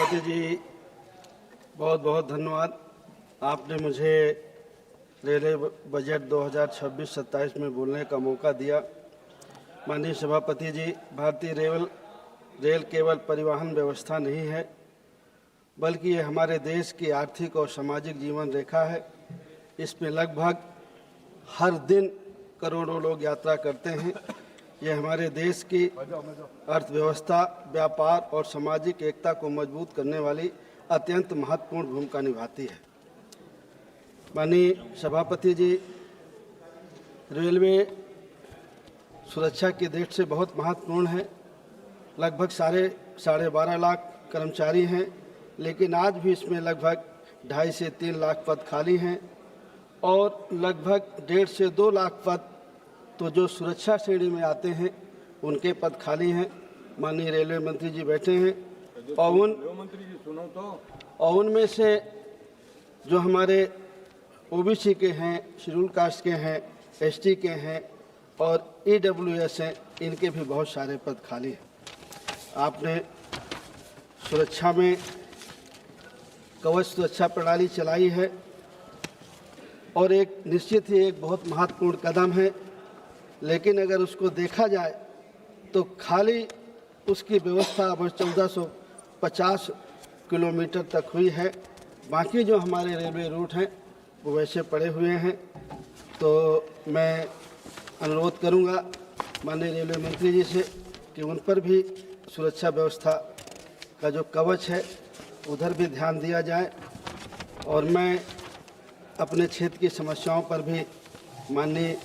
सभापति जी, बहुत बहुत धन्यवाद। आपने मुझे रेलवे बजट 2026-27 में बोलने का मौका दिया। माननीय सभापति जी, भारतीय रेल केवल परिवहन व्यवस्था नहीं है, बल्कि ये हमारे देश की आर्थिक और सामाजिक जीवन रेखा है। इसमें लगभग हर दिन करोड़ों लोग यात्रा करते हैं। यह हमारे देश की अर्थव्यवस्था, व्यापार और सामाजिक एकता को मजबूत करने वाली अत्यंत महत्वपूर्ण भूमिका निभाती है। माननीय सभापति जी, रेलवे सुरक्षा की दृष्टि से बहुत महत्वपूर्ण है। लगभग साढ़े 12 लाख कर्मचारी हैं, लेकिन आज भी इसमें लगभग 2.5 से 3 लाख पद खाली हैं और लगभग 1.5 से 2 लाख पद तो जो सुरक्षा श्रेणी में आते हैं उनके पद खाली हैं। माननीय रेलवे मंत्री जी बैठे हैं और उनमें से जो हमारे ओबीसी के हैं, शेड्यूल कास्ट के हैं, एसटी के हैं और ईडब्ल्यूएस हैं, इनके भी बहुत सारे पद खाली हैं। आपने सुरक्षा में कवच सुरक्षा प्रणाली चलाई है और एक निश्चित ही एक बहुत महत्वपूर्ण कदम है, लेकिन अगर उसको देखा जाए तो खाली उसकी व्यवस्था अब 1450 किलोमीटर तक हुई है। बाकी जो हमारे रेलवे रूट हैं वो वैसे पड़े हुए हैं। तो मैं अनुरोध करूंगा माननीय रेलवे मंत्री जी से कि उन पर भी सुरक्षा व्यवस्था का जो कवच है उधर भी ध्यान दिया जाए। और मैं अपने क्षेत्र की समस्याओं पर भी माननीय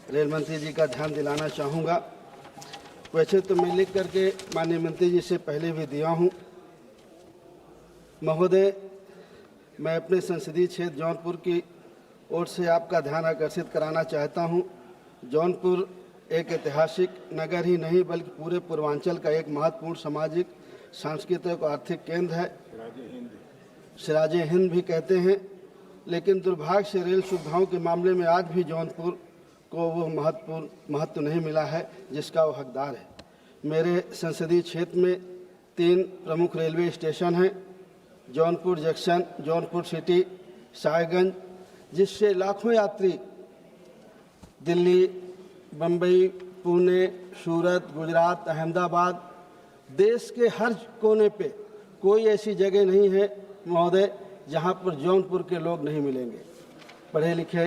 रेल मंत्री जी का ध्यान दिलाना चाहूँगा। वैसे तो मैं लिख करके माननीय मंत्री जी से पहले भी दिया हूँ। महोदय, मैं अपने संसदीय क्षेत्र जौनपुर की ओर से आपका ध्यान आकर्षित कराना चाहता हूँ। जौनपुर एक ऐतिहासिक नगर ही नहीं बल्कि पूरे पूर्वांचल का एक महत्वपूर्ण सामाजिक, सांस्कृतिक और आर्थिक केंद्र है। सिराजे हिंद भी कहते हैं, लेकिन दुर्भाग्य से रेल सुविधाओं के मामले में आज भी जौनपुर को वो महत्व नहीं मिला है जिसका वो हकदार है। मेरे संसदीय क्षेत्र में 3 प्रमुख रेलवे स्टेशन हैं, जौनपुर जंक्शन, जौनपुर सिटी, साहेबगंज, जिससे लाखों यात्री दिल्ली, बम्बई, पुणे, सूरत, गुजरात, अहमदाबाद, देश के हर कोने पे कोई ऐसी जगह नहीं है महोदय जहाँ पर जौनपुर के लोग नहीं मिलेंगे। पढ़े लिखे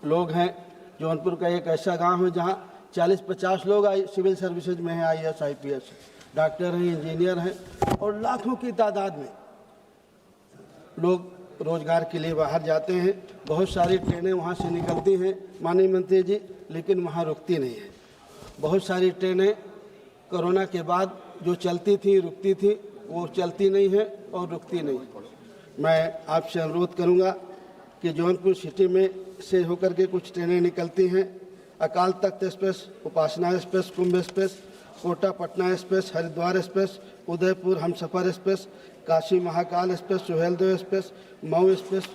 लोग हैं। जौनपुर का एक ऐसा गांव है जहाँ 40-50 लोग सिविल सर्विसेज में हैं, IAS, IPS, डॉक्टर हैं, इंजीनियर हैं और लाखों की तादाद में लोग रोजगार के लिए बाहर जाते हैं। बहुत सारी ट्रेनें वहाँ से निकलती हैं माननीय मंत्री जी, लेकिन वहाँ रुकती नहीं है। बहुत सारी ट्रेनें कोरोना के बाद जो चलती थी, रुकती थी, वो चलती नहीं है और रुकती नहीं। मैं आपसे अनुरोध करूँगा कि जौनपुर सिटी में से होकर के कुछ ट्रेनें निकलती हैं, Akal Takht express, Upasana express, Kumbh express, Kota Patna express, Haridwar express, Udaipur Humsafar express, Kashi Mahakal express, Suheldev express, Mau express,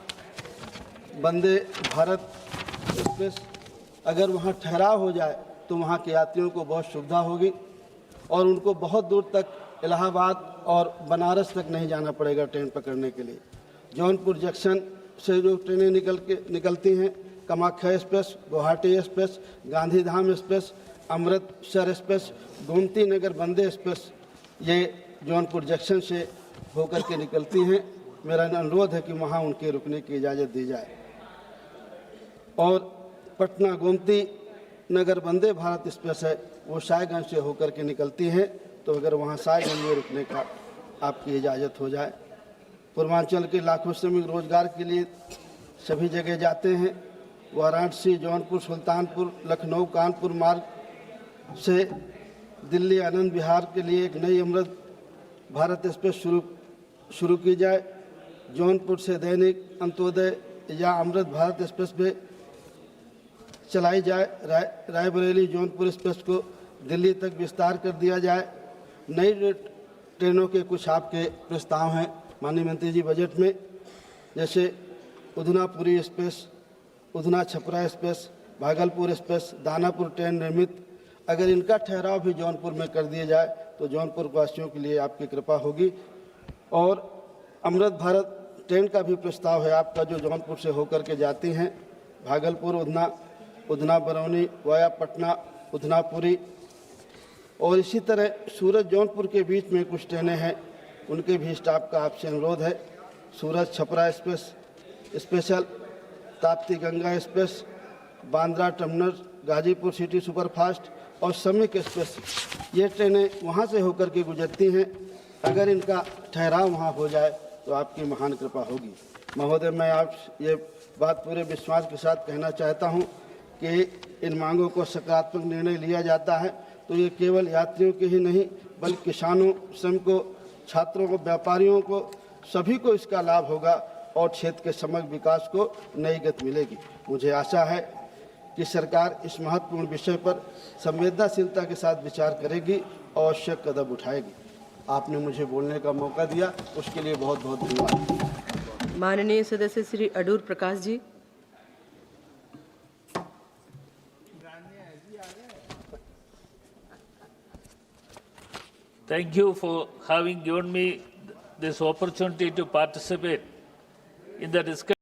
Vande Bharat express. अगर वहाँ ठहराव हो जाए तो वहाँ के यात्रियों को बहुत सुविधा होगी और उनको बहुत दूर तक इलाहाबाद और बनारस तक नहीं जाना पड़ेगा ट्रेन पकड़ने के लिए। जौनपुर जंक्शन से जो ट्रेनें निकलती हैं, Kamakhya express, Guwahati express, Gandhidham express, Amritsar express, Gomti Nagar Vande express, ये जौनपुर जंक्शन से होकर के निकलती हैं। मेरा अनुरोध है कि वहाँ उनके रुकने की इजाज़त दी जाए। और पटना गोमती नगर वंदे भारत एक्सप्रेस है, वो साहेबगंज से होकर के निकलती है, तो अगर वहाँ साहेबगंज में रुकने का आपकी इजाज़त हो जाए। पूर्वांचल के लाखों श्रमिक रोजगार के लिए सभी जगह जाते हैं। वाराणसी, जौनपुर, सुल्तानपुर, लखनऊ, कानपुर मार्ग से दिल्ली आनंद विहार के लिए एक नई अमृत भारत एक्सप्रेस शुरू की जाए। जौनपुर से दैनिक अंत्योदय या अमृत भारत एक्सप्रेस भी चलाई जाए। रायबरेली जौनपुर एक्सप्रेस को दिल्ली तक विस्तार कर दिया जाए। नई ट्रेनों के कुछ आपके प्रस्ताव हैं माननीय मंत्री जी बजट में, जैसे Udhnapuri express, Udhna Chhapra express, Bhagalpur express, Danapur train निर्मित। अगर इनका ठहराव भी जौनपुर में कर दिया जाए तो जौनपुर वासियों के लिए आपकी कृपा होगी और अमृत भारत ट्रेन का भी प्रस्ताव है आपका, जो जौनपुर से होकर के जाती हैं भागलपुर, उधना, उधना बरौनी, वाया पटना, उधना पुरी। और इसी तरह सूरत जौनपुर के बीच में कुछ ट्रेनें हैं, उनके भी स्टाफ का आपसे अनुरोध है। Surat Chhapra special, Tapti Ganga express, Bandra terminal, Ghazipur city superfast और श्रमिक एक्सप्रेस, ये ट्रेनें वहाँ से होकर के गुजरती हैं। अगर इनका ठहराव वहाँ हो जाए तो आपकी महान कृपा होगी। महोदय, मैं आप ये बात पूरे विश्वास के साथ कहना चाहता हूँ कि इन मांगों को सकारात्मक निर्णय लिया जाता है तो ये केवल यात्रियों के ही नहीं बल्कि किसानों, श्रमिकों, छात्रों को, व्यापारियों को, सभी को इसका लाभ होगा और क्षेत्र के समग्र विकास को नई गति मिलेगी। मुझे आशा है कि सरकार इस महत्वपूर्ण विषय पर संवेदनशीलता के साथ विचार करेगी और आवश्यक कदम उठाएगी। आपने मुझे बोलने का मौका दिया, उसके लिए बहुत बहुत धन्यवाद। माननीय सदस्य Shri Adoor Prakash ji. Thank you for having given me this opportunity to participate in the discussion.